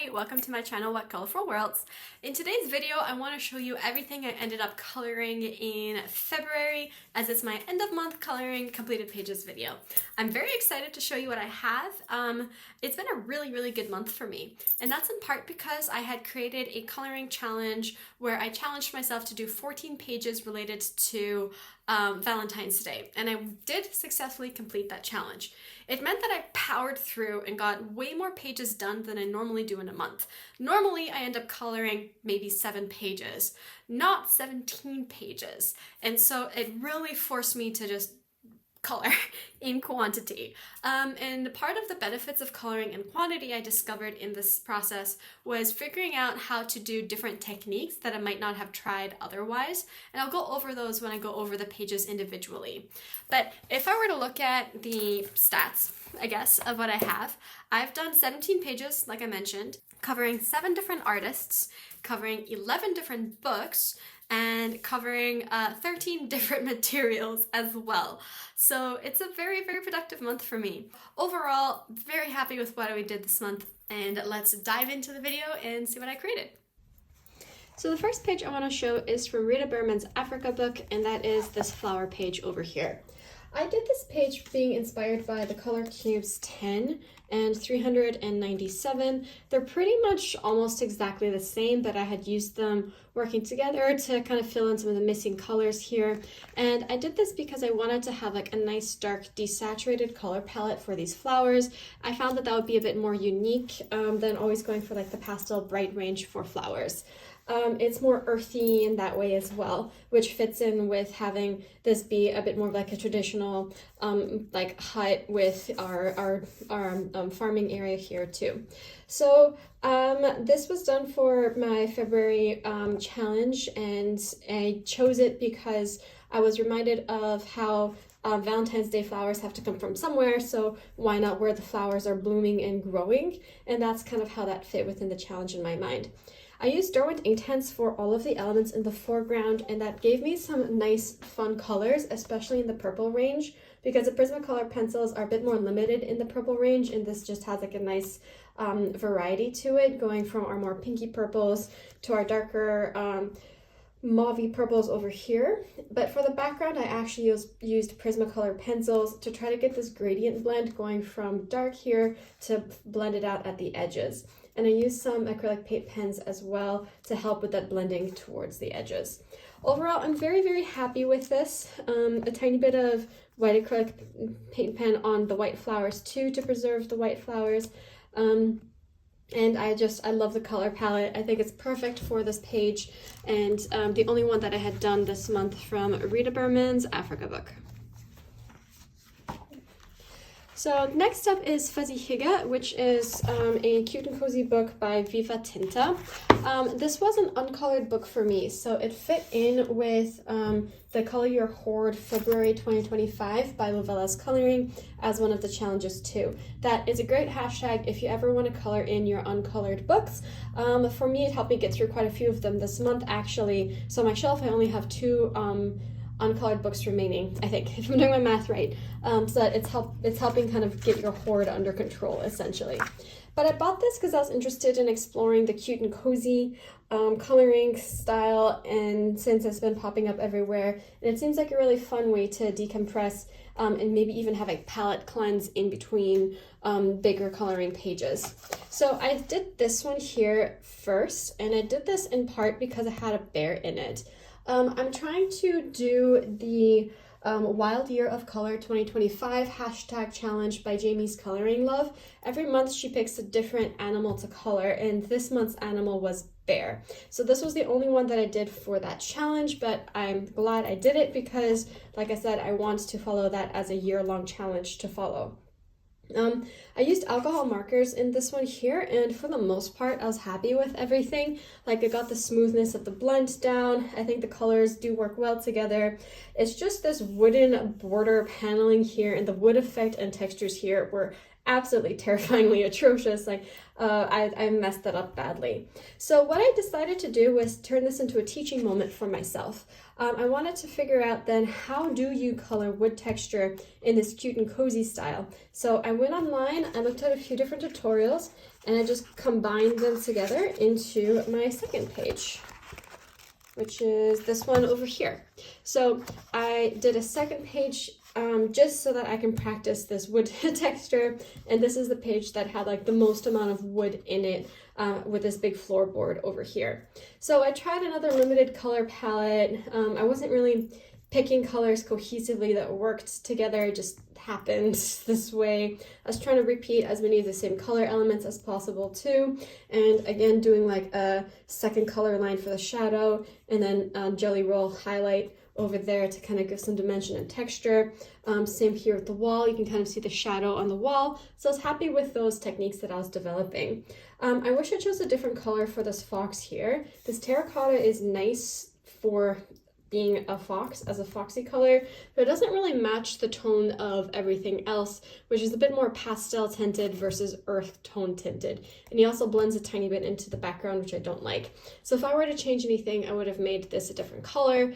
everybody, welcome to my channel, What Colorful Worlds. In today's video, I want to show you everything I ended up coloring in February, as it's my end of month coloring completed pages video. I'm very excited to show you what I have. It's been a really good month for me, and that's in part because I had created a coloring challenge where I challenged myself to do 14 pages related to Valentine's Day, and I did successfully complete that challenge. It meant that I powered through and got way more pages done than I normally do in a month. Normally, I end up coloring maybe 7 pages, not 17 pages. And so it really forced me to just color in quantity. And part of the benefits of coloring in quantity I discovered in this process was figuring out how to do different techniques that I might not have tried otherwise. And I'll go over those when I go over the pages individually. But if I were to look at the stats, I guess, of what I have, I've done 17 pages, like I mentioned, covering 7 different artists, covering 11 different books, and covering 13 different materials as well. So it's a very productive month for me. Overall, very happy with what I did this month, and let's dive into the video and see what I created. So the first page I want to show is from Rita Berman's Africa book, and that is this flower page over here. I did this page being inspired by the Color Cubes 10 and 397. They're pretty much almost exactly the same, but I had used them working together to kind of fill in some of the missing colors here. And I did this because I wanted to have like a nice dark desaturated color palette for these flowers. I found that that would be a bit more unique than always going for like the pastel bright range for flowers. It's more earthy in that way as well, which fits in with having this be a bit more like a traditional like hut with our farming area here too. So this was done for my February challenge, and I chose it because I was reminded of how Valentine's Day flowers have to come from somewhere, so why not where the flowers are blooming and growing? And that's kind of how that fit within the challenge in my mind. I used Derwent Inktense for all of the elements in the foreground, and that gave me some nice fun colors, especially in the purple range, because the Prismacolor pencils are a bit more limited in the purple range, and this just has like a nice variety to it, going from our more pinky purples to our darker mauvey purples over here. But for the background, I actually used Prismacolor pencils to try to get this gradient blend going from dark here to blend it out at the edges. And I used some acrylic paint pens as well to help with that blending towards the edges. Overall, I'm very happy with this. A tiny bit of white acrylic paint pen on the white flowers too, to preserve the white flowers. And I love the color palette. I think it's perfect for this page, and the only one that I had done this month from Rita Berman's Africa book. So next up is Fuzzy Hygge, which is a cute and cozy book by Viva Tinta. This was an uncolored book for me, so it fit in with the Color Your Hoard February 2025 by Lovella's Coloring as one of the challenges too. That is a great hashtag if you ever want to color in your uncolored books. For me, it helped me get through quite a few of them this month actually. So on my shelf I only have 2 uncolored books remaining, I think, if I'm doing my math right. So that it's helping kind of get your hoard under control, essentially. But I bought this because I was interested in exploring the cute and cozy coloring style, and since it's been popping up everywhere, and it seems like a really fun way to decompress and maybe even have a palette cleanse in between bigger coloring pages. So I did this one here first, and I did this in part because I had a bear in it. I'm trying to do the Wild Year of Color 2025 hashtag challenge by Jamie's Coloring Love. Every month she picks a different animal to color, and this month's animal was bear. So this was the only one that I did for that challenge, but I'm glad I did it because, like I said, I want to follow that as a year-long challenge to follow. I used alcohol markers in this one here, and for the most part I was happy with everything. Like, I got the smoothness of the blend down. I think the colors do work well together. It's just this wooden border paneling here, and the wood effect and textures here were absolutely terrifyingly atrocious. Like I messed that up badly. So what I decided to do was turn this into a teaching moment for myself. I wanted to figure out then, how do you color wood texture in this cute and cozy style? So I went online, I looked at a few different tutorials, and I just combined them together into my second page, which is this one over here. So I did a second page just so that I can practice this wood texture, and this is the page that had like the most amount of wood in it, with this big floorboard over here. So I tried another limited color palette. I wasn't really picking colors cohesively that worked together, it just happened this way. I was trying to repeat as many of the same color elements as possible too, and again doing like a second color line for the shadow, and then jelly roll highlight over there to kind of give some dimension and texture. Same here with the wall, you can kind of see the shadow on the wall. So I was happy with those techniques that I was developing. I wish I chose a different color for this fox here. This terracotta is nice for being a fox as a foxy color, but it doesn't really match the tone of everything else, which is a bit more pastel tinted versus earth tone tinted. And he also blends a tiny bit into the background, which I don't like. So if I were to change anything, I would have made this a different color,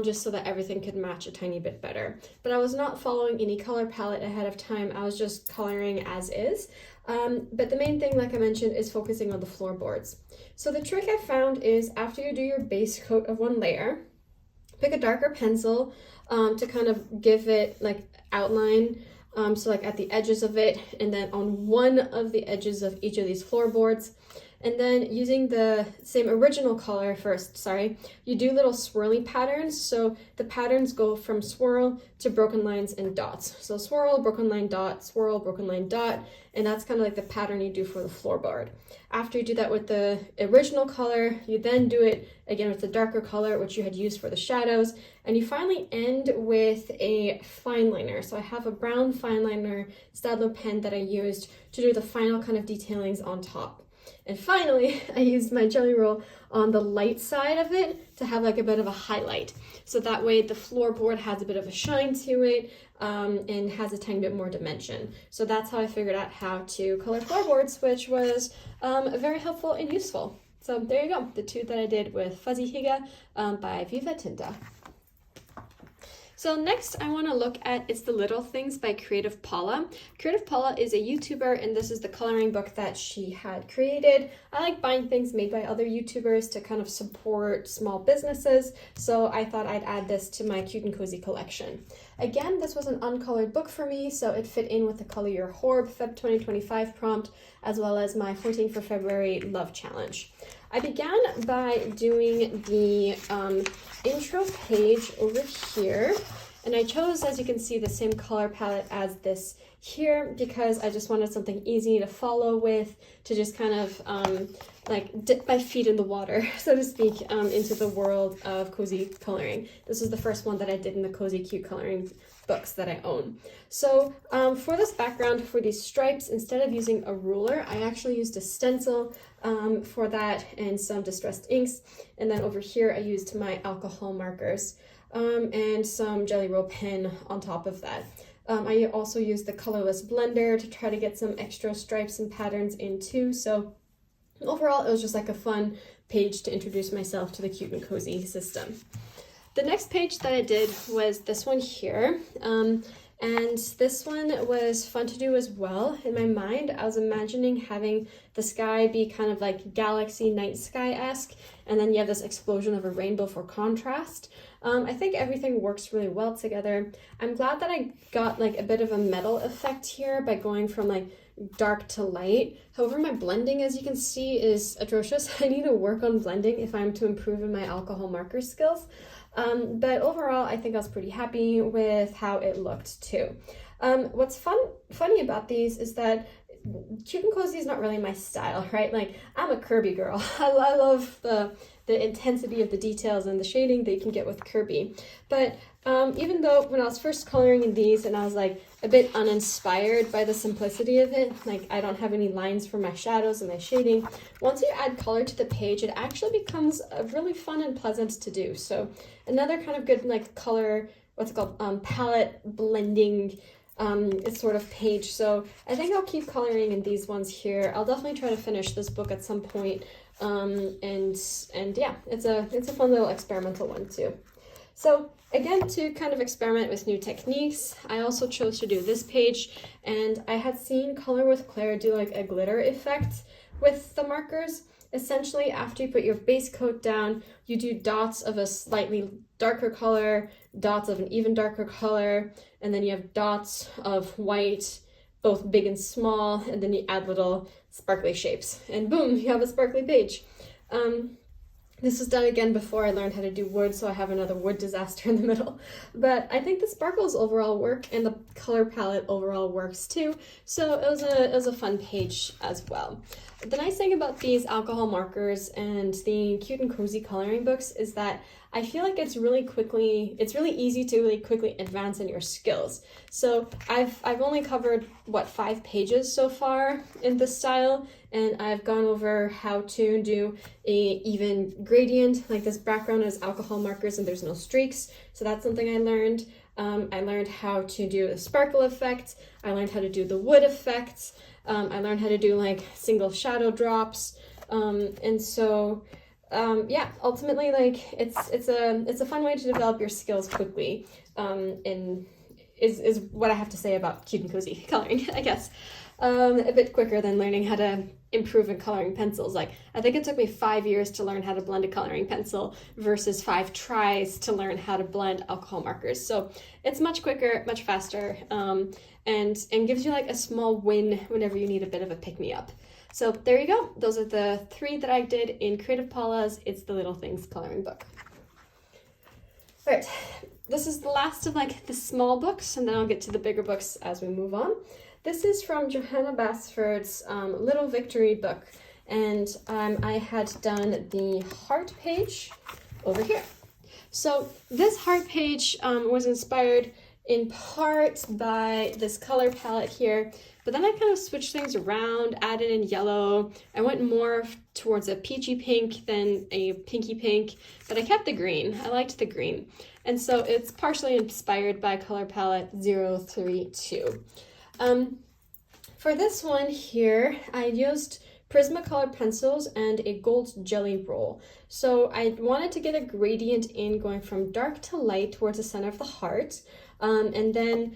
just so that everything could match a tiny bit better. But I was not following any color palette ahead of time, I was just coloring as is. But the main thing, like I mentioned, is focusing on the floorboards. So the trick I found is, after you do your base coat of one layer, pick a darker pencil to kind of give it like outline, so like at the edges of it, and then on one of the edges of each of these floorboards. And then using the same original color first, you do little swirly patterns. So the patterns go from swirl to broken lines and dots. So swirl, broken line, dot, swirl, broken line, dot, and that's kind of like the pattern you do for the floorboard. After you do that with the original color, you then do it again with the darker color, which you had used for the shadows, and you finally end with a fine liner. So I have a brown fine liner Staedtler pen that I used to do the final kind of detailings on top. And finally, I used my jelly roll on the light side of it to have like a bit of a highlight. So that way the floorboard has a bit of a shine to it, and has a tiny bit more dimension. So that's how I figured out how to color floorboards, which was very helpful and useful. So there you go, the two that I did with Fuzzy Hygge by Viva Tinta. So next I want to look at It's the Little Things by Creative Paula. Creative Paula is a YouTuber, and this is the coloring book that she had created. I like buying things made by other YouTubers to kind of support small businesses, so I thought I'd add this to my cute and cozy collection. Again, this was an uncolored book for me, so it fit in with the Color Your Horb Feb 2025 prompt, as well as my 14 for February Love Challenge. I began by doing the intro page over here, and I chose, as you can see, the same color palette as this here because I just wanted something easy to follow with, to just kind of like dip my feet in the water, so to speak, into the world of cozy coloring. This is the first one that I did in the cozy cute coloring books that I own. So for this background, for these stripes, instead of using a ruler, I actually used a stencil for that, and some distressed inks. And then over here I used my alcohol markers and some jelly roll pen on top of that. I also used the colorless blender to try to get some extra stripes and patterns in too. So overall, it was just like a fun page to introduce myself to the cute and cozy system. The next page that I did was this one here. And this one was fun to do as well. In my mind, I was imagining having the sky be kind of like galaxy night sky-esque, and then you have this explosion of a rainbow for contrast. I think everything works really well together. I'm glad that I got like a bit of a metal effect here by going from like dark to light. However, my blending, as you can see, is atrocious. I need to work on blending if I'm to improve in my alcohol marker skills. But overall, I think I was pretty happy with how it looked too. What's funny about these is that cute and cozy is not really my style, right? Like, I'm a Kerby girl. I love the intensity of the details and the shading that you can get with Kerby. But even though when I was first coloring in these and I was like a bit uninspired by the simplicity of it, like I don't have any lines for my shadows and my shading, once you add color to the page, it actually becomes really fun and pleasant to do. So another kind of good like color, palette blending it's sort of page. So I think I'll keep coloring in these ones here. I'll definitely try to finish this book at some point. And yeah, it's a fun little experimental one too. So again, to kind of experiment with new techniques, I also chose to do this page, and I had seen Color with Claire do like a glitter effect with the markers. Essentially, after you put your base coat down, you do dots of a slightly darker color, dots of an even darker color, and then you have dots of white, both big and small, and then you add little sparkly shapes, and boom, you have a sparkly page. This was done again before I learned how to do wood, so I have another wood disaster in the middle. But I think the sparkles overall work, and the color palette overall works too, so it was a fun page as well. The nice thing about these alcohol markers and the cute and cozy coloring books is that I feel like it's really easy to really quickly advance in your skills. So I've only covered, what, 5 pages so far in this style, and I've gone over how to do a even gradient. Like this background is alcohol markers and there's no streaks, so that's something I learned. I learned how to do a sparkle effect. I learned how to do the wood effects. I learned how to do like single shadow drops, and so yeah, ultimately, like it's a fun way to develop your skills quickly, and is what I have to say about cute and cozy coloring, I guess. A bit quicker than learning how to improve in coloring pencils. Like, I think it took me 5 years to learn how to blend a coloring pencil versus 5 tries to learn how to blend alcohol markers. So it's much quicker, much faster, and gives you like a small win whenever you need a bit of a pick-me-up. So there you go. Those are the 3 that I did in Creative Paula's It's the Little Things coloring book. All right, this is the last of like the small books, and then I'll get to the bigger books as we move on. This is from Johanna Basford's Little Victory book, and I had done the heart page over here. So this heart page was inspired in part by this color palette here, but then I kind of switched things around, added in yellow. I went more towards a peachy pink than a pinky pink, but I kept the green. I liked the green. And so it's partially inspired by color palette 032. For this one here, I used Prismacolor pencils and a gold jelly roll. So I wanted to get a gradient in going from dark to light towards the center of the heart. And then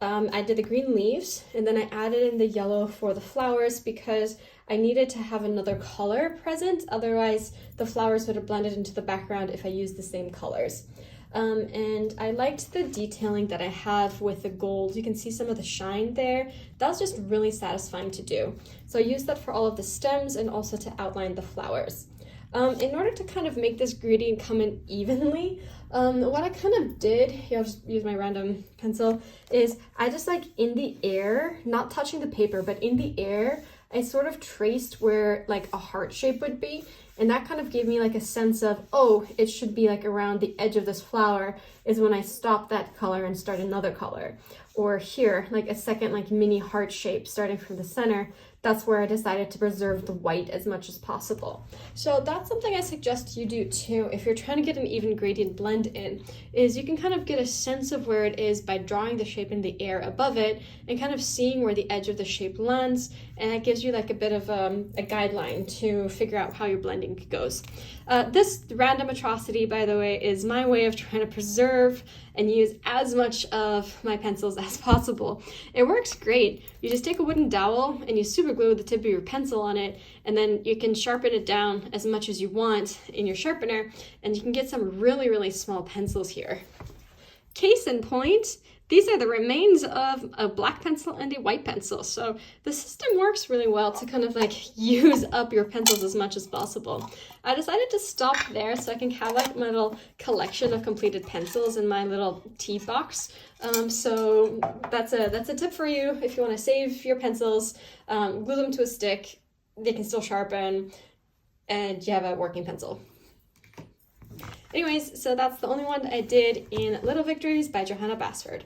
I did the green leaves, and then I added in the yellow for the flowers because I needed to have another color present. Otherwise, the flowers would have blended into the background if I used the same colors. And I liked the detailing that I have with the gold. You can see some of the shine there. That was just really satisfying to do. So I used that for all of the stems and also to outline the flowers. In order to kind of make this gradient come in evenly, what I kind of did, here I'll just use my random pencil, is I just like in the air, not touching the paper, but in the air, I sort of traced where like a heart shape would be. And that kind of gave me like a sense of, oh, it should be like around the edge of this flower is when I stop that color and start another color. Or here, like a second like mini heart shape starting from the center. That's where I decided to preserve the white as much as possible. So that's something I suggest you do too if you're trying to get an even gradient blend in, is you can kind of get a sense of where it is by drawing the shape in the air above it and kind of seeing where the edge of the shape lands, and that gives you like a bit of a guideline to figure out how your blending goes. This random atrocity, by the way, is my way of trying to preserve and use as much of my pencils as possible. It works great. You just take a wooden dowel and you super glue the tip of your pencil on it, and then you can sharpen it down as much as you want in your sharpener, and you can get some really, really small pencils here. Case in point, these are the remains of a black pencil and a white pencil. So the system works really well to kind of like use up your pencils as much as possible. I decided to stop there so I can have like my little collection of completed pencils in my little tea box. So that's a tip for you if you want to save your pencils, glue them to a stick, they can still sharpen, and you have a working pencil. Anyways, so that's the only one I did in Little Victories by Johanna Basford.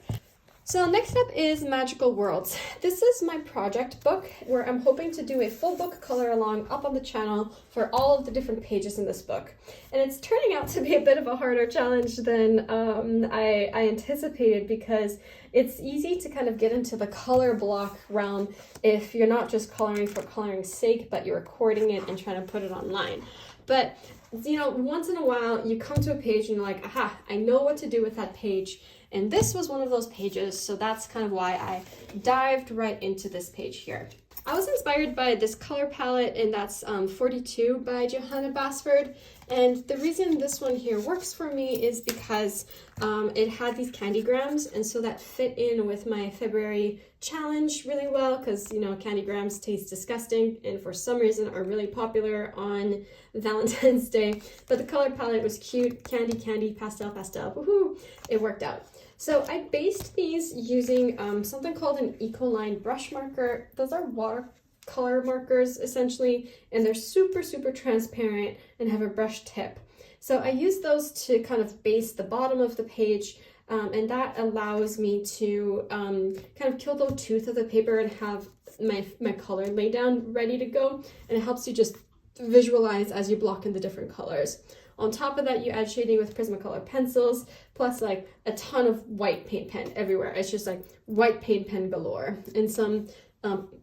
So next up is Magical Worlds. This is my project book where I'm hoping to do a full book color along up on the channel for all of the different pages in this book. And it's turning out to be a bit of a harder challenge than I anticipated, because it's easy to kind of get into the color block realm if you're not just coloring for coloring's sake, but you're recording it and trying to put it online. But you know, once in a while you come to a page and you're like, aha, I know what to do with that page. And this was one of those pages, so that's kind of why I dived right into this page here. I was inspired by this color palette, and that's 42 by Johanna Basford. And the reason this one here works for me is because it had these candygrams, and so that fit in with my February challenge really well, because, you know, candygrams taste disgusting and for some reason are really popular on Valentine's Day. But the color palette was cute, candy, pastel, woohoo, it worked out. So I based these using something called an Ecoline brush marker. Those are watercolor markers essentially, and they're super transparent and have a brush tip. So I use those to kind of base the bottom of the page, and that allows me to kind of kill the tooth of the paper and have my color lay down ready to go, and it helps you just visualize as you block in the different colors. On top of that, you add shading with Prismacolor pencils, plus like a ton of white paint pen everywhere. It's just like white paint pen galore, and some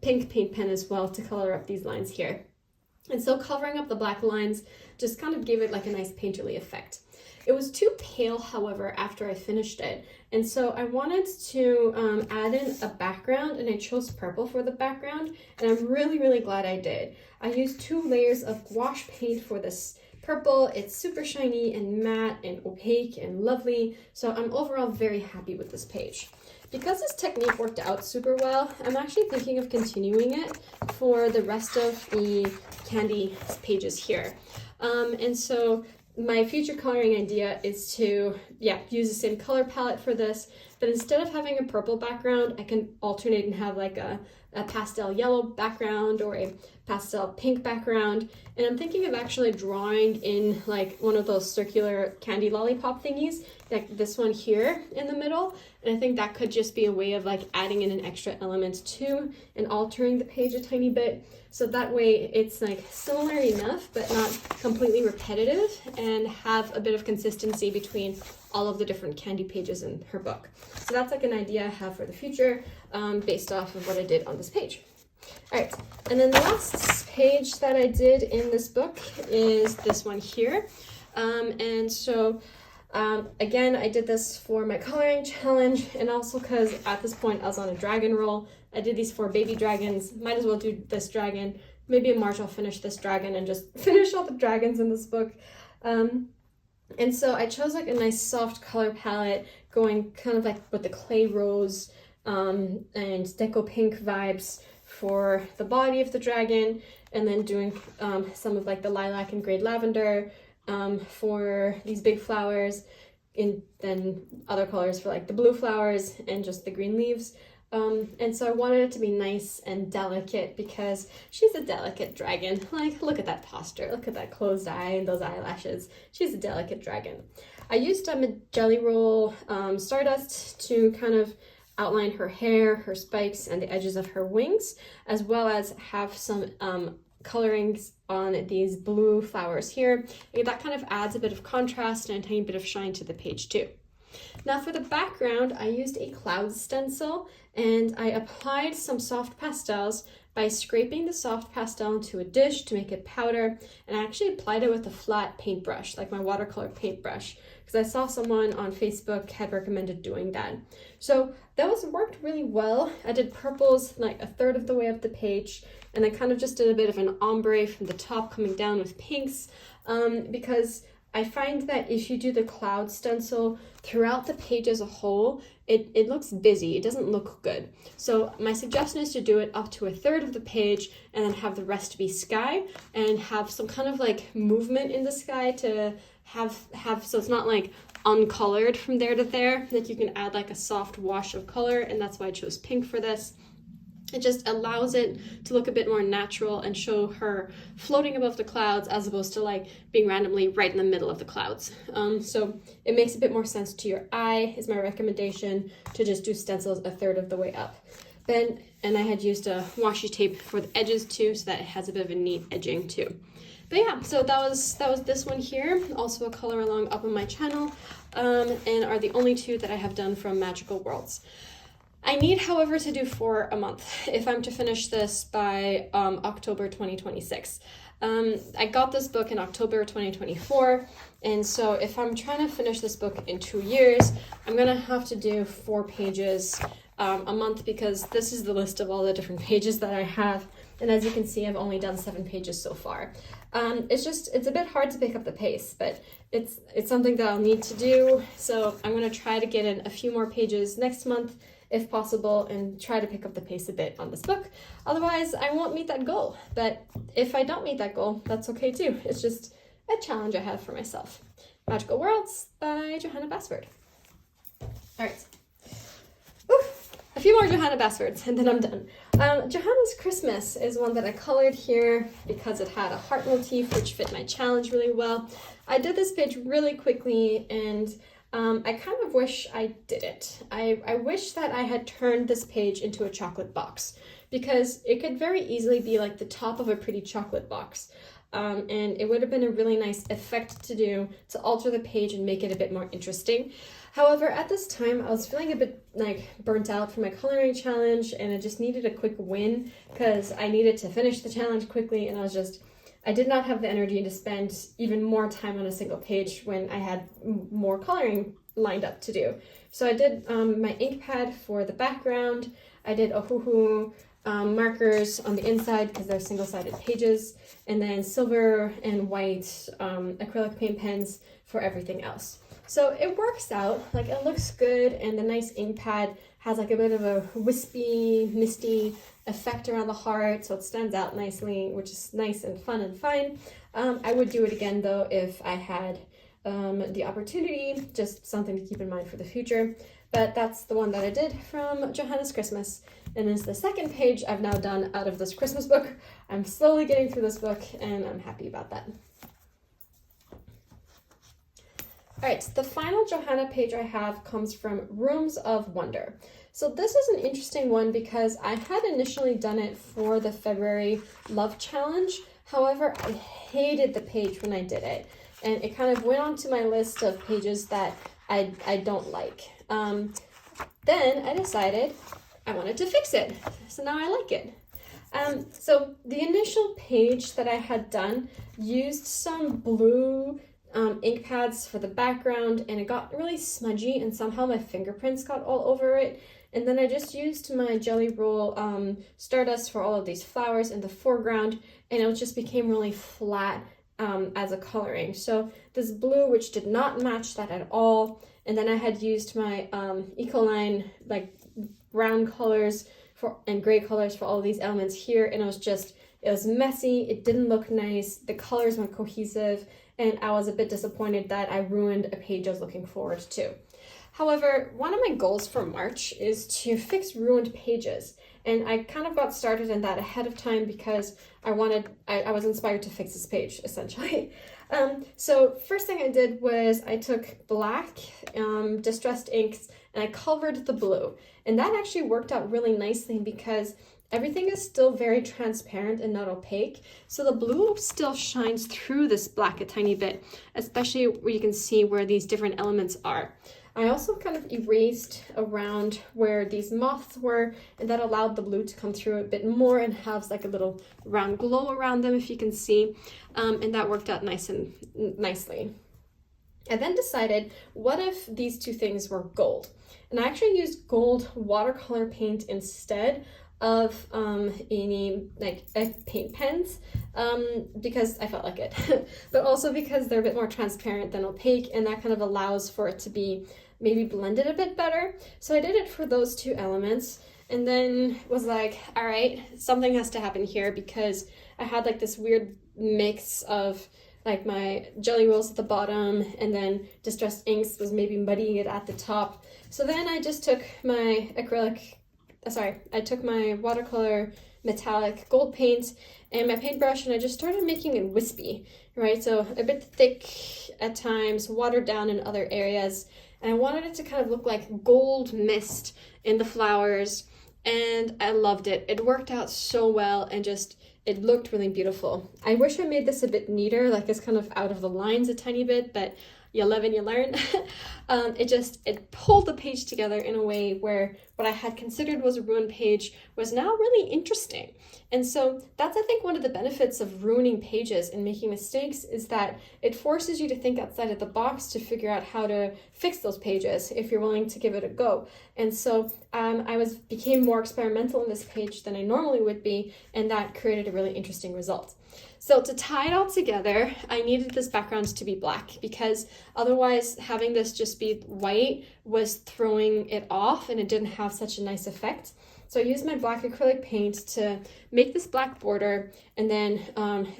pink paint pen as well to color up these lines here. And so covering up the black lines just kind of gave it like a nice painterly effect. It was too pale, however, after I finished it. And so I wanted to add in a background, and I chose purple for the background. And I'm really glad I did. I used 2 layers of gouache paint for this purple. It's super shiny and matte and opaque and lovely. So I'm overall very happy with this page. Because this technique worked out super well, I'm actually thinking of continuing it for the rest of the candy pages here. And so my future coloring idea is to, use the same color palette for this, but instead of having a purple background, I can alternate and have like a pastel yellow background or a pastel pink background. And I'm thinking of actually drawing in like one of those circular candy lollipop thingies, like this one here in the middle. And I think that could just be a way of like adding in an extra element too and altering the page a tiny bit. So that way it's like similar enough, but not completely repetitive, and have a bit of consistency between all of the different candy pages in her book. So that's like an idea I have for the future, based off of what I did on this page. All right, and then the last page that I did in this book is this one here. And so again, I did this for my coloring challenge, and also because at this point I was on a dragon roll. I did these 4 baby dragons. Might as well do this dragon. Maybe in March I'll finish this dragon and just finish all the dragons in this book. And so I chose like a nice soft color palette, going kind of like with the clay rose and deco pink vibes for the body of the dragon, and then doing some of like the lilac and gray lavender for these big flowers, and then other colors for like the blue flowers and just the green leaves. And so I wanted it to be nice and delicate, because she's a delicate dragon. Like, look at that posture, look at that closed eye and those eyelashes. She's a delicate dragon. I used Jelly Roll Stardust to kind of outline her hair, her spikes, and the edges of her wings, as well as have some colorings on these blue flowers here. And that kind of adds a bit of contrast and a tiny bit of shine to the page too. Now for the background, I used a cloud stencil, and I applied some soft pastels by scraping the soft pastel into a dish to make it powder, and I actually applied it with a flat paintbrush, like my watercolor paintbrush, because I saw someone on Facebook had recommended doing that. So that worked really well. I did purples like a third of the way up the page, and I kind of just did a bit of an ombre from the top coming down with pinks, because I find that if you do the cloud stencil throughout the page as a whole, it looks busy. It doesn't look good. So my suggestion is to do it up to a third of the page, and then have the rest be sky, and have some kind of like movement in the sky to have so it's not like uncolored from there to there, that you can add like a soft wash of color, and that's why I chose pink for this. It just allows it to look a bit more natural and show her floating above the clouds as opposed to like being randomly right in the middle of the clouds. So it makes a bit more sense to your eye is my recommendation, to just do stencils a third of the way up. And I had used a washi tape for the edges too, so that it has a bit of a neat edging too. But yeah, so that was this one here, also a color along up on my channel, and are the only two that I have done from Magical Worlds. I need, however, to do 4 a month if I'm to finish this by October 2026. I got this book in October 2024, and so if I'm trying to finish this book in 2 years, I'm gonna have to do 4 pages a month, because this is the list of all the different pages that I have, and as you can see, I've only done 7 pages so far. It's a bit hard to pick up the pace, but it's something that I'll need to do, so I'm gonna try to get in a few more pages next month if possible, and try to pick up the pace a bit on this book. Otherwise, I won't meet that goal. But if I don't meet that goal, that's okay too. It's just a challenge I have for myself. Magical Worlds by Johanna Basford. All right. A few more Johanna Basfords, and then I'm done. Johanna's Christmas is one that I colored here because it had a heart motif, which fit my challenge really well. I did this page really quickly, and I kind of wish I didn't. I wish that I had turned this page into a chocolate box, because it could very easily be like the top of a pretty chocolate box. And it would have been a really nice effect to do to alter the page and make it a bit more interesting. However, at this time, I was feeling a bit like burnt out from my coloring challenge, and I just needed a quick win because I needed to finish the challenge quickly, and I did not have the energy to spend even more time on a single page when I had more coloring lined up to do. So I did my ink pad for the background. I did Ohuhu markers on the inside because they're single-sided pages, and then silver and white acrylic paint pens for everything else. So it works out, like it looks good, and the nice ink pad has like a bit of a wispy, misty effect around the heart, so it stands out nicely, which is nice and fun and fine. I would do it again though if I had the opportunity, just something to keep in mind for the future. But that's the one that I did from Johanna's Christmas, and it's the second page I've now done out of this Christmas book. I'm slowly getting through this book, and I'm happy about that. All right, the final Johanna page I have comes from Rooms of Wonder. So this is an interesting one because I had initially done it for the February Love Challenge. However, I hated the page when I did it, and it kind of went onto my list of pages that I don't like. Then I decided I wanted to fix it, so now I like it. So the initial page that I had done used some blue ink pads for the background, and it got really smudgy, and somehow my fingerprints got all over it. And then I just used my Jelly Roll Stardust for all of these flowers in the foreground, and it just became really flat as a coloring. So this blue, which did not match that at all, and then I had used my Ecoline like brown colors and gray colors for all of these elements here, and it was messy, it didn't look nice, the colors weren't cohesive, and I was a bit disappointed that I ruined a page I was looking forward to. However, one of my goals for March is to fix ruined pages, and I kind of got started in that ahead of time because I was inspired to fix this page, essentially. So first thing I did was I took black distressed inks and I covered the blue, and that actually worked out really nicely because everything is still very transparent and not opaque, so the blue still shines through this black a tiny bit, especially where you can see where these different elements are. I also kind of erased around where these moths were, and that allowed the blue to come through a bit more and have like a little round glow around them, if you can see, and that worked out nicely. I then decided, what if these two things were gold? And I actually used gold watercolor paint instead of any like paint pens because I felt like it, but also because they're a bit more transparent than opaque, and that kind of allows for it to be maybe blended a bit better. So I did it for those two elements, and then was like, all right, something has to happen here because I had like this weird mix of like my jelly rolls at the bottom and then distressed inks was maybe muddying it at the top. So then I just took my acrylic I took my watercolor metallic gold paint and my paintbrush, and I just started making it wispy, right? So a bit thick at times, watered down in other areas, and I wanted it to kind of look like gold mist in the flowers, and I loved it. It worked out so well, and just it looked really beautiful. I wish I made this a bit neater, like it's kind of out of the lines a tiny bit, but you live and you learn. It pulled the page together in a way where what I had considered was a ruined page was now really interesting. And so that's, I think, one of the benefits of ruining pages and making mistakes, is that it forces you to think outside of the box to figure out how to fix those pages if you're willing to give it a go. And so I became more experimental in this page than I normally would be, and that created a really interesting result. So to tie it all together, I needed this background to be black, because otherwise having this just be white was throwing it off and it didn't have such a nice effect. So I used my black acrylic paint to make this black border, and then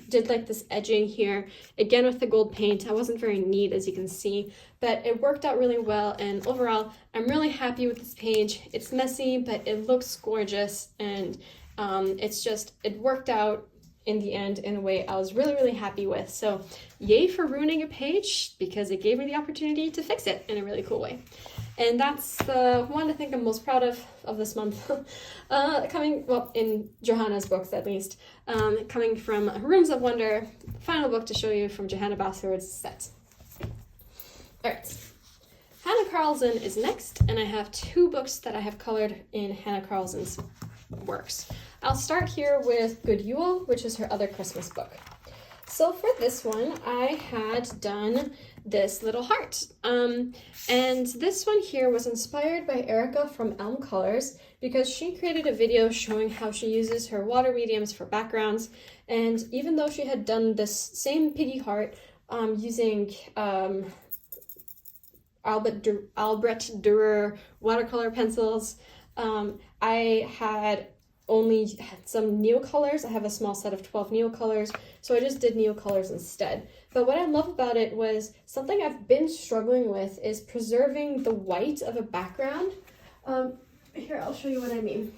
did like this edging here, again with the gold paint. I wasn't very neat, as you can see, but it worked out really well, and overall I'm really happy with this page. It's messy, but it looks gorgeous, and it worked out in the end in a way I was really, really happy with. So yay for ruining a page, because it gave me the opportunity to fix it in a really cool way. And that's the one I think I'm most proud of this month. In Johanna's books at least. Coming from Rooms of Wonder, final book to show you from Johanna Basford's set. Alright, Hanna Karlzon is next, and I have 2 books that I have colored in Hanna Karlzon's works. I'll start here with Good Yule, which is her other Christmas book. So for this one, I had done this little heart. And this one here was inspired by Erica from Elm Colors, because she created a video showing how she uses her water mediums for backgrounds. And even though she had done this same piggy heart using Albrecht Dürer watercolor pencils, I had only some neocolors. I have a small set of 12 neocolors, so I just did neocolors instead. But what I love about it was something I've been struggling with is preserving the white of a background. Here, I'll show you what I mean.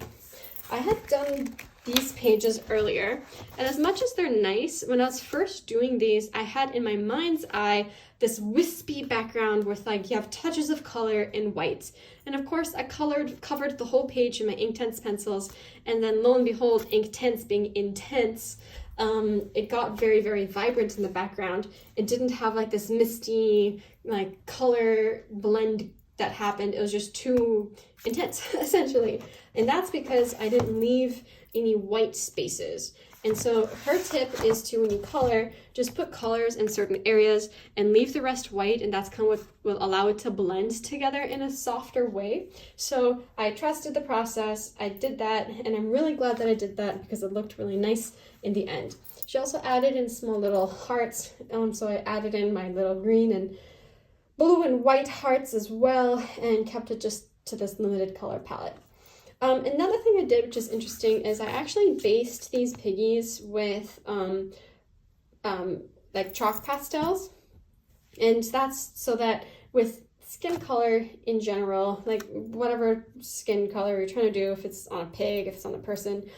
I had done these pages earlier, and as much as they're nice, when I was first doing these, I had in my mind's eye this wispy background with, like, you have touches of color in white. And of course I covered the whole page in my Inktense pencils, and then lo and behold, Inktense being intense, it got very, very vibrant in the background. It didn't have like this misty like color blend that happened. It was just too intense essentially. And that's because I didn't leave any white spaces. And so her tip is to, when you color, just put colors in certain areas and leave the rest white, and that's kind of what will allow it to blend together in a softer way. So I trusted the process, I did that, and I'm really glad that I did that because it looked really nice in the end. She also added in small little hearts, so I added in my little green and blue and white hearts as well, and kept it just to this limited color palette. Another thing I did, which is interesting, is I actually based these piggies with like chalk pastels, and that's so that with skin color in general, like whatever skin color you're trying to do, if it's on a pig, if it's on a person,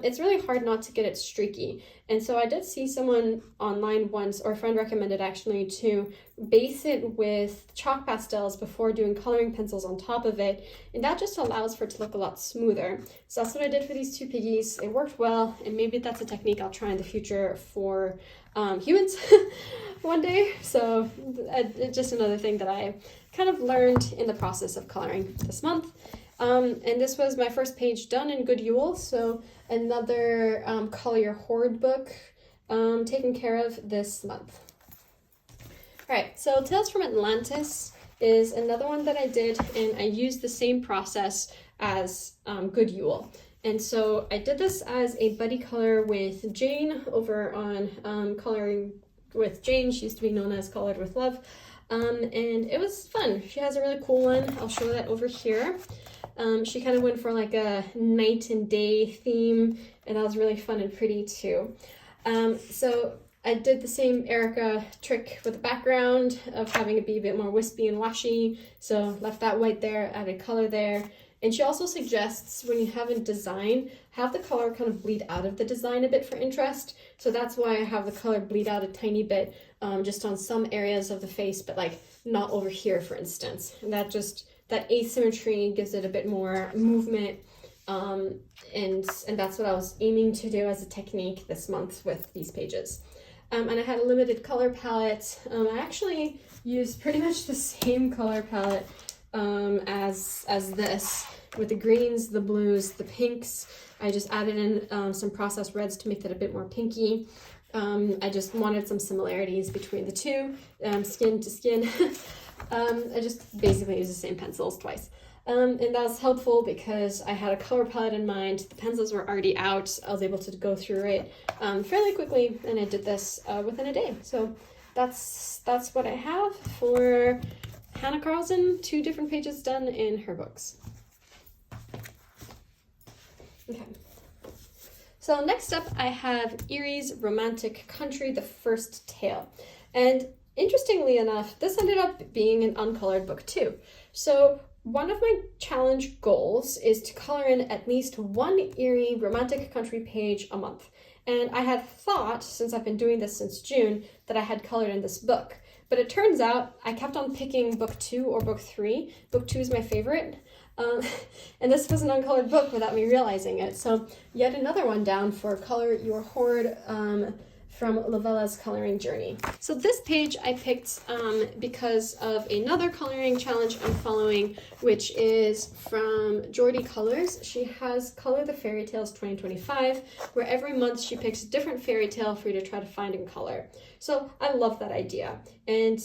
it's really hard not to get it streaky. And so I did see someone online once, or a friend recommended actually, to base it with chalk pastels before doing coloring pencils on top of it, and that just allows for it to look a lot smoother. So that's what I did for these 2 piggies. It worked well, and maybe that's a technique I'll try in the future for humans one day. So just another thing that I kind of learned in the process of coloring this month. And this was my first page done in Good Yule, so another Color Your Hoard book taken care of this month. Alright, so Tales from Atlantis is another one that I did, and I used the same process as Good Yule. And so I did this as a buddy color with Jane over on Coloring with Jane. She used to be known as Colored with Love. And it was fun. She has a really cool one. I'll show that over here. She kind of went for like a night and day theme, and that was really fun and pretty too. So I did the same Erica trick with the background of having it be a bit more wispy and washy. So left that white there, added color there, And she also suggests when you have a design, have the color kind of bleed out of the design a bit for interest. So that's why I have the color bleed out a tiny bit just on some areas of the face, but like not over here, for instance. And that asymmetry gives it a bit more movement. And that's what I was aiming to do as a technique this month with these pages. And I had a limited color palette. I actually used pretty much the same color palette as this, with the greens, the blues, the pinks. I just added in some processed reds to make that a bit more pinky. I just wanted some similarities between the two, skin to skin. I just basically used the same pencils twice. And that was helpful because I had a color palette in mind. The pencils were already out. I was able to go through it fairly quickly, and I did this within a day. So that's what I have for Hanna Karlzon, 2 different pages done in her books. Okay. So next up, I have Eriy's Romantic Country, the first tale. And interestingly enough, this ended up being an uncolored book too. So one of my challenge goals is to color in at least one Eriy Romantic Country page a month. And I had thought, since I've been doing this since June, that I had colored in this book. But it turns out I kept on picking book 2 or book 3. Book 2 is my favorite. And this was an uncolored book without me realizing it. So yet another one down for Color Your Hoard from Lovella's Coloring Journey. So this page I picked because of another coloring challenge I'm following, which is from Jordy Colors. She has Color the Fairytales 2025, where every month she picks a different fairy tale for you to try to find in color. So I love that idea. And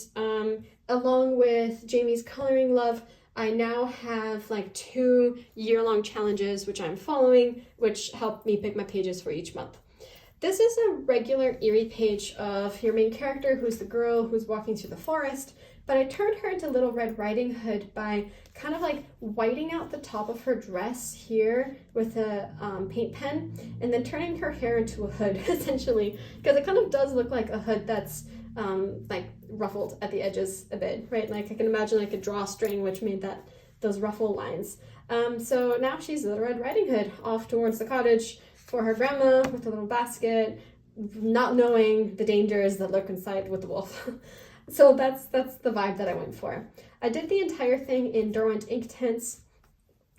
along with Jamie's Coloring Love, I now have like 2 year-long challenges which I'm following, which help me pick my pages for each month. This is a regular Eriy page of your main character, who's the girl who's walking through the forest, but I turned her into Little Red Riding Hood by kind of like whiting out the top of her dress here with a paint pen, and then turning her hair into a hood, essentially, because it kind of does look like a hood that's like ruffled at the edges a bit, right? Like I can imagine like a drawstring which made those ruffle lines. So now she's Little Red Riding Hood off towards the cottage for her grandma with a little basket, not knowing the dangers that lurk inside with the wolf. So that's the vibe that I went for. I did the entire thing in Derwent Inktense,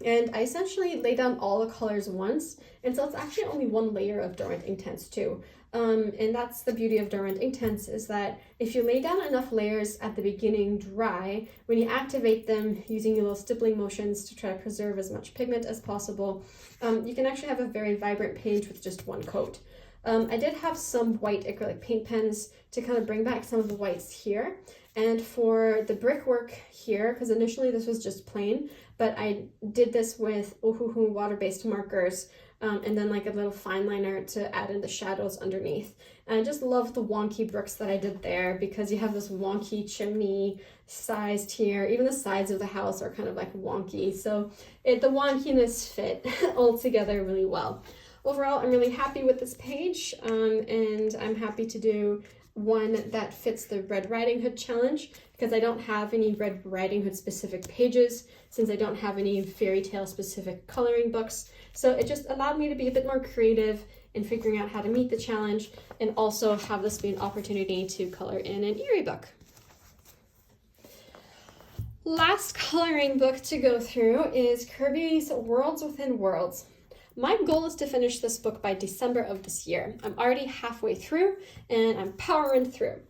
and I essentially laid down all the colors once, and so it's actually only one layer of Derwent Inktense too. And that's the beauty of Derwent Inktense, is that if you lay down enough layers at the beginning dry, when you activate them using your little stippling motions to try to preserve as much pigment as possible, you can actually have a very vibrant page with just one coat. I did have some white acrylic paint pens to kind of bring back some of the whites here. And for the brickwork here, because initially this was just plain, but I did this with Ohuhu water-based markers, and then like a little fine liner to add in the shadows underneath. And I just love the wonky bricks that I did there, because you have this wonky chimney sized here. Even the sides of the house are kind of like wonky. So the wonkiness fit all together really well. Overall, I'm really happy with this page, and I'm happy to do one that fits the Red Riding Hood challenge, because I don't have any Red Riding Hood specific pages, since I don't have any fairy tale specific coloring books. So it just allowed me to be a bit more creative in figuring out how to meet the challenge, and also have this be an opportunity to color in an Eriy book. Last coloring book to go through is Kerby's Worlds Within Worlds. My goal is to finish this book by December of this year. I'm already halfway through, and I'm powering through.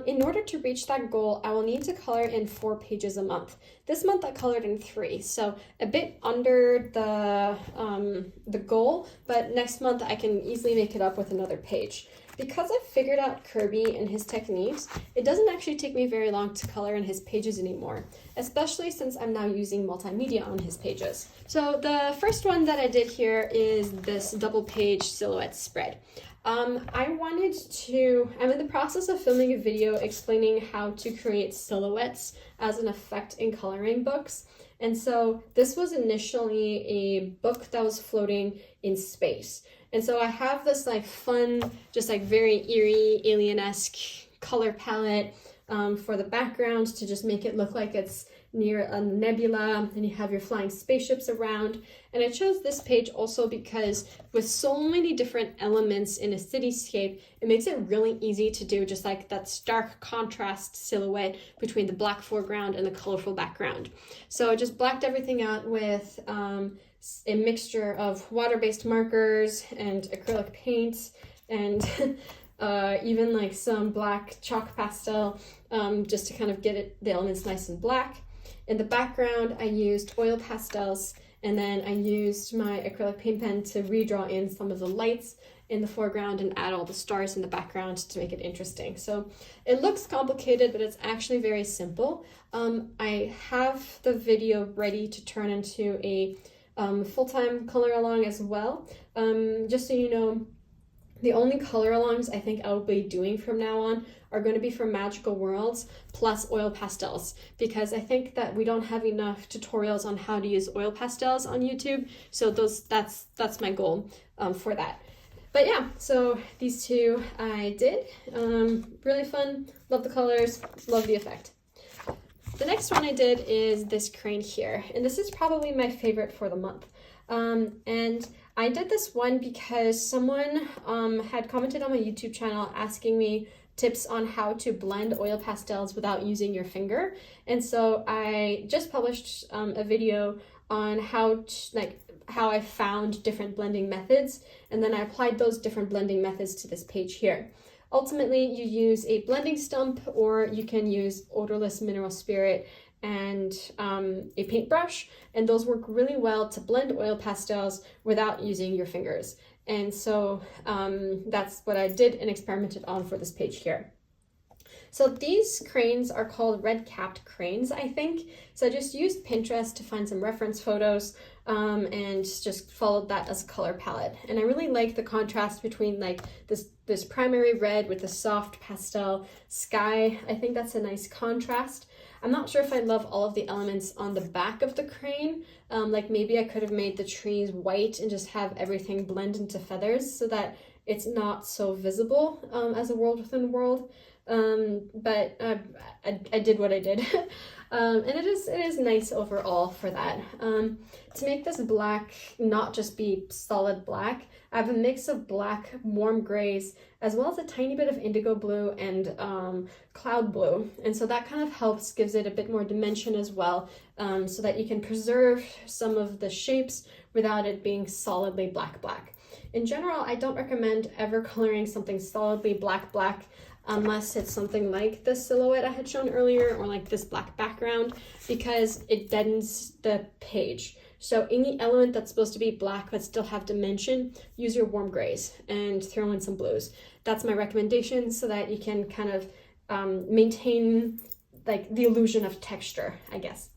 In order to reach that goal, I will need to color in 4 pages a month. This month I colored in 3, so a bit under the goal, but next month I can easily make it up with another page. Because I've figured out Kerby and his techniques, it doesn't actually take me very long to color in his pages anymore, especially since I'm now using multimedia on his pages. So the first one that I did here is this double page silhouette spread. I'm in the process of filming a video explaining how to create silhouettes as an effect in coloring books. And so this was initially a book that was floating in space. And so I have this like fun, just like very eerie, alien-esque color palette for the background to just make it look like it's near a nebula, and you have your flying spaceships around. And I chose this page also because with so many different elements in a cityscape, it makes it really easy to do just like that stark contrast silhouette between the black foreground and the colorful background. So I just blacked everything out with a mixture of water-based markers and acrylic paints and even like some black chalk pastel, just to kind of get the elements nice and black. In the background, I used oil pastels, and then I used my acrylic paint pen to redraw in some of the lights in the foreground and add all the stars in the background to make it interesting. So it looks complicated, but it's actually very simple. I have the video ready to turn into a full-time color along as well. Just so you know, the only color alongs I think I'll be doing from now on are going to be for magical worlds plus oil pastels, because I think that we don't have enough tutorials on how to use oil pastels on YouTube. So that's my goal for that. But yeah, so these two I did. Really fun, love the colors, love the effect. The next one I did is this crane here, and this is probably my favorite for the month. And I did this one because someone had commented on my YouTube channel asking me tips on how to blend oil pastels without using your finger. And so I just published a video on how I found different blending methods, and then I applied those different blending methods to this page here. Ultimately, you use a blending stump, or you can use odorless mineral spirit and a paintbrush, and those work really well to blend oil pastels without using your fingers. And so that's what I did and experimented on for this page here. So these cranes are called red-capped cranes, I think. So I just used Pinterest to find some reference photos and just followed that as a color palette. And I really like the contrast between like this primary red with the soft pastel sky. I think that's a nice contrast. I'm not sure if I love all of the elements on the back of the crane. Like maybe I could have made the trees white and just have everything blend into feathers so that it's not so visible as a world within a world. But I did what I did. And it is nice overall for that. To make this black not just be solid black, I have a mix of black warm grays as well as a tiny bit of indigo blue and cloud blue. And so that kind of helps, gives it a bit more dimension as well, so that you can preserve some of the shapes without it being solidly black. In general, I don't recommend ever coloring something solidly black unless it's something like the silhouette I had shown earlier, or like this black background, because it deadens the page. So any element that's supposed to be black but still have dimension, use your warm grays and throw in some blues. That's my recommendation, so that you can kind of maintain like the illusion of texture, I guess.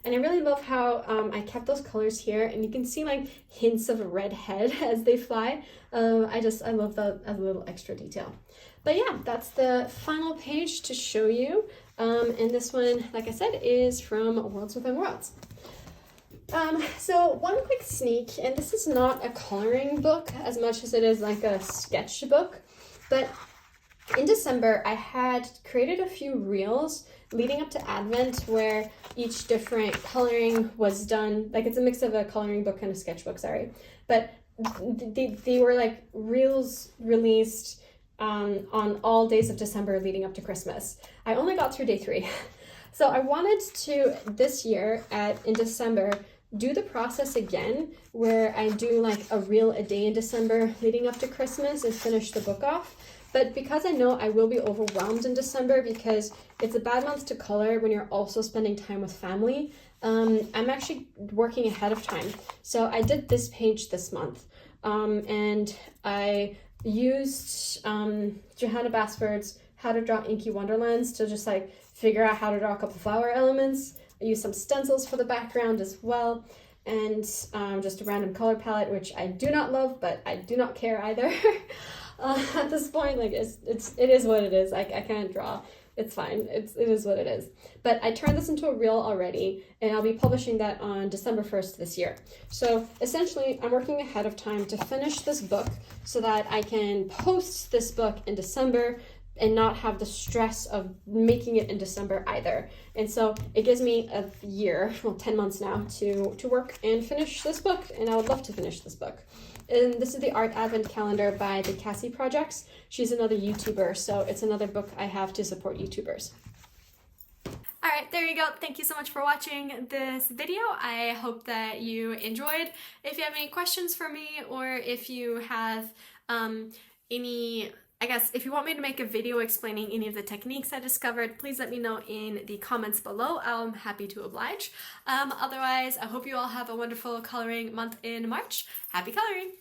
And I really love how I kept those colors here, and you can see like hints of a red head as they fly. I love that as a little extra detail. But yeah, that's the final page to show you. And this one, like I said, is from Worlds Within Worlds. So one quick sneak, and this is not a coloring book as much as it is like a sketchbook, but in December I had created a few reels leading up to Advent where each different coloring was done. Like it's a mix of a coloring book and a sketchbook, sorry. But they were like reels released on all days of December leading up to Christmas. I only got through day 3. So I wanted to, this year in December, do the process again where I do like a reel a day in December leading up to Christmas and finish the book off. But because I know I will be overwhelmed in December because it's a bad month to color when you're also spending time with family, I'm actually working ahead of time. So I did this page this month, and I used Johanna Basford's How to Draw Inky Wonderlands to just like figure out how to draw a couple flower elements. I used some stencils for the background as well, and just a random color palette, which I do not love, but I do not care either. At this point, like it is what it is. I can't draw. It's fine. It is what it is. But I turned this into a reel already, and I'll be publishing that on December 1st this year. So essentially, I'm working ahead of time to finish this book so that I can post this book in December and not have the stress of making it in December either. And so it gives me a year, well, 10 months now, to work and finish this book, and I would love to finish this book. And this is the Art Advent Calendar by the Cassie Projects. She's another YouTuber, so it's another book I have to support YouTubers. Alright, there you go. Thank you so much for watching this video. I hope that you enjoyed. If you have any questions for me, or if you have if you want me to make a video explaining any of the techniques I discovered, please let me know in the comments below. I'm happy to oblige. Otherwise, I hope you all have a wonderful coloring month in March. Happy coloring!